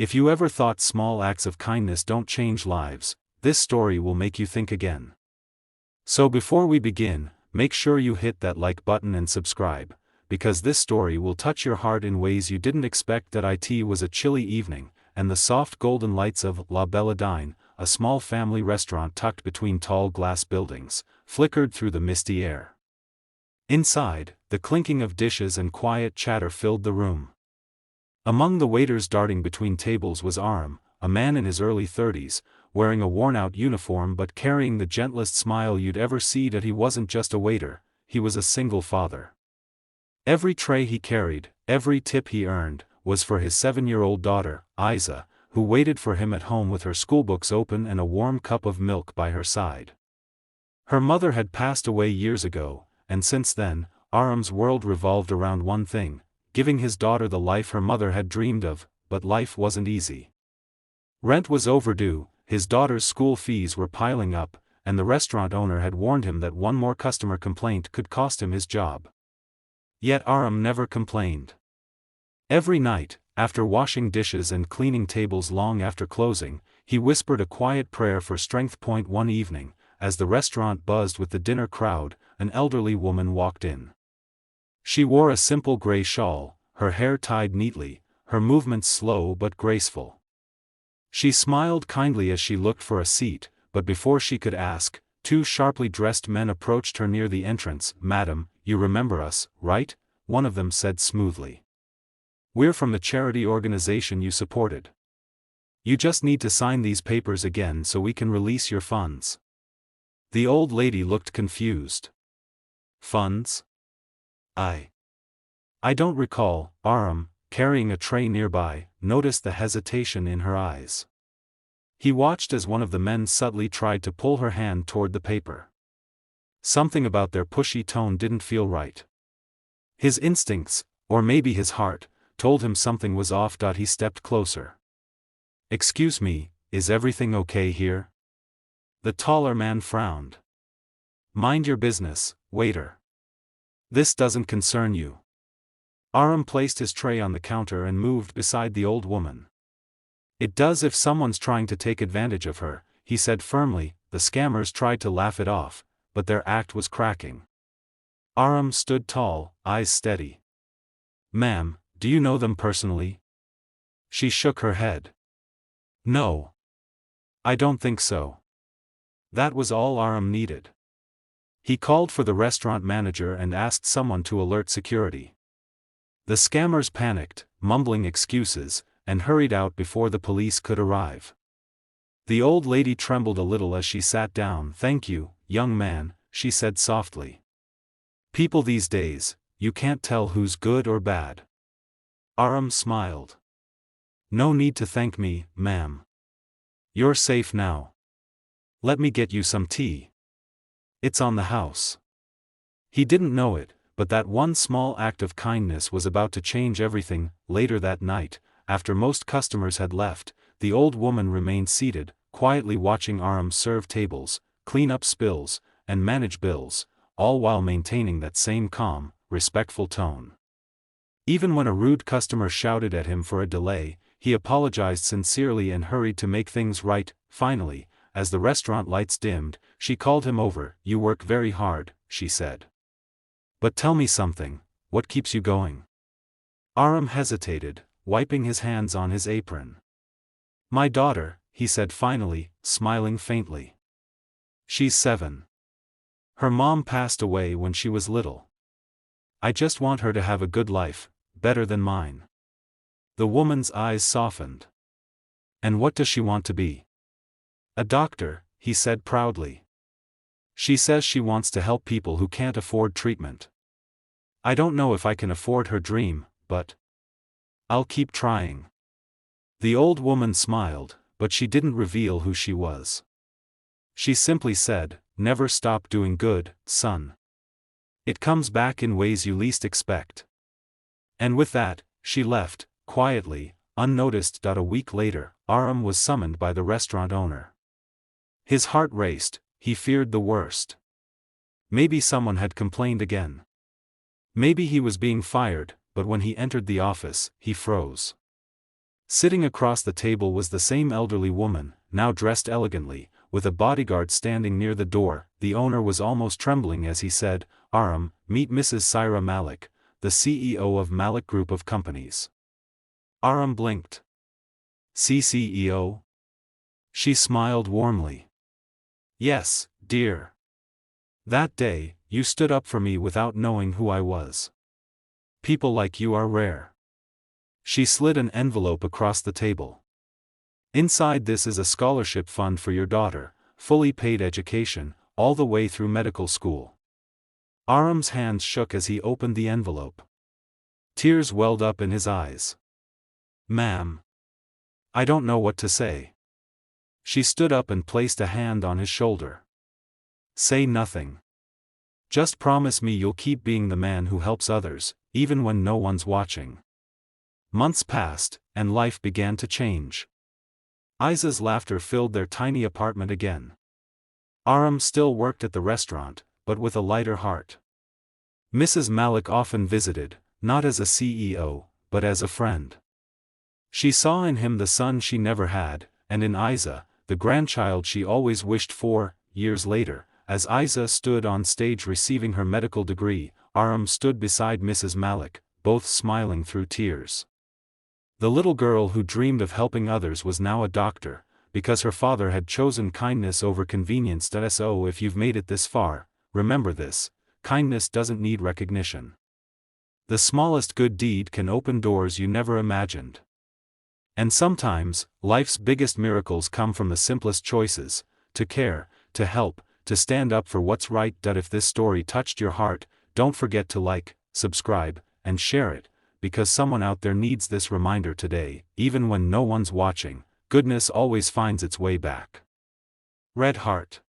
If you ever thought small acts of kindness don't change lives, this story will make you think again. So before we begin, make sure you hit that like button and subscribe, because this story will touch your heart in ways you didn't expect. It was a chilly evening, and the soft golden lights of La Belladine, a small family restaurant tucked between tall glass buildings, flickered through the misty air. Inside, the clinking of dishes and quiet chatter filled the room. Among the waiters darting between tables was Arham, a man in his early 30s, wearing a worn-out uniform but carrying the gentlest smile you'd ever see. He wasn't just a waiter, he was a single father. Every tray he carried, every tip he earned, was for his 7-year-old daughter, Isa, who waited for him at home with her schoolbooks open and a warm cup of milk by her side. Her mother had passed away years ago, and since then, Arham's world revolved around one thing: giving his daughter the life her mother had dreamed of. But life wasn't easy. Rent was overdue, his daughter's school fees were piling up, and the restaurant owner had warned him that one more customer complaint could cost him his job. Yet Arham never complained. Every night, after washing dishes and cleaning tables long after closing, he whispered a quiet prayer for strength. One evening, as the restaurant buzzed with the dinner crowd, an elderly woman walked in. She wore a simple gray shawl, her hair tied neatly, her movements slow but graceful. She smiled kindly as she looked for a seat, but before she could ask, 2 sharply dressed men approached her near the entrance. "Madam, you remember us, right?" one of them said smoothly. "We're from the charity organization you supported. You just need to sign these papers again so we can release your funds." The old lady looked confused. "Funds? I don't recall." Arham, carrying a tray nearby, noticed the hesitation in her eyes. He watched as one of the men subtly tried to pull her hand toward the paper. Something about their pushy tone didn't feel right. His instincts, or maybe his heart, told him something was off. He stepped closer. "Excuse me, is everything okay here?" The taller man frowned. "Mind your business, waiter. This doesn't concern you." Arham placed his tray on the counter and moved beside the old woman. "It does if someone's trying to take advantage of her," he said firmly. The scammers tried to laugh it off, but their act was cracking. Arham stood tall, eyes steady. "Ma'am, do you know them personally?" She shook her head. "No. I don't think so." That was all Arham needed. He called for the restaurant manager and asked someone to alert security. The scammers panicked, mumbling excuses, and hurried out before the police could arrive. The old lady trembled a little as she sat down. "Thank you, young man," she said softly. "People these days, you can't tell who's good or bad." Arham smiled. "No need to thank me, ma'am. You're safe now. Let me get you some tea. It's on the house." He didn't know it, but that one small act of kindness was about to change everything. Later that night, after most customers had left, the old woman remained seated, quietly watching Arham serve tables, clean up spills, and manage bills, all while maintaining that same calm, respectful tone. Even when a rude customer shouted at him for a delay, he apologized sincerely and hurried to make things right. Finally, as the restaurant lights dimmed, she called him over. "You work very hard," she said. "But tell me something, what keeps you going?" Arham hesitated, wiping his hands on his apron. "My daughter," he said finally, smiling faintly. "She's 7. Her mom passed away when she was little. I just want her to have a good life, better than mine." The woman's eyes softened. "And what does she want to be?" "A doctor," he said proudly. "She says she wants to help people who can't afford treatment. I don't know if I can afford her dream, but I'll keep trying." The old woman smiled, but she didn't reveal who she was. She simply said, "Never stop doing good, son. It comes back in ways you least expect." And with that, she left, quietly, unnoticed. A week later, Arham was summoned by the restaurant owner. His heart raced, he feared the worst. Maybe someone had complained again. Maybe he was being fired, but when he entered the office, he froze. Sitting across the table was the same elderly woman, now dressed elegantly, with a bodyguard standing near the door. The owner was almost trembling as he said, "Arham, meet Mrs. Syra Malik, the CEO of Malik Group of Companies." Arham blinked. "CEO?" She smiled warmly. "Yes, dear. That day, you stood up for me without knowing who I was. People like you are rare." She slid an envelope across the table. "Inside this is a scholarship fund for your daughter, fully paid education, all the way through medical school." Arham's hands shook as he opened the envelope. Tears welled up in his eyes. "Ma'am. I don't know what to say." She stood up and placed a hand on his shoulder. "Say nothing. Just promise me you'll keep being the man who helps others, even when no one's watching." Months passed, and life began to change. Isa's laughter filled their tiny apartment again. Arham still worked at the restaurant, but with a lighter heart. Mrs. Malik often visited, not as a CEO, but as a friend. She saw in him the son she never had, and in Isa, the grandchild she always wished for. Years later, as Isa stood on stage receiving her medical degree, Arham stood beside Mrs. Malik, both smiling through tears. The little girl who dreamed of helping others was now a doctor, because her father had chosen kindness over convenience. So if you've made it this far, remember this: kindness doesn't need recognition. The smallest good deed can open doors you never imagined. And sometimes, life's biggest miracles come from the simplest choices: to care, to help, to stand up for what's right. If this story touched your heart, don't forget to like, subscribe, and share it, because someone out there needs this reminder today. Even when no one's watching, goodness always finds its way back. Red Heart.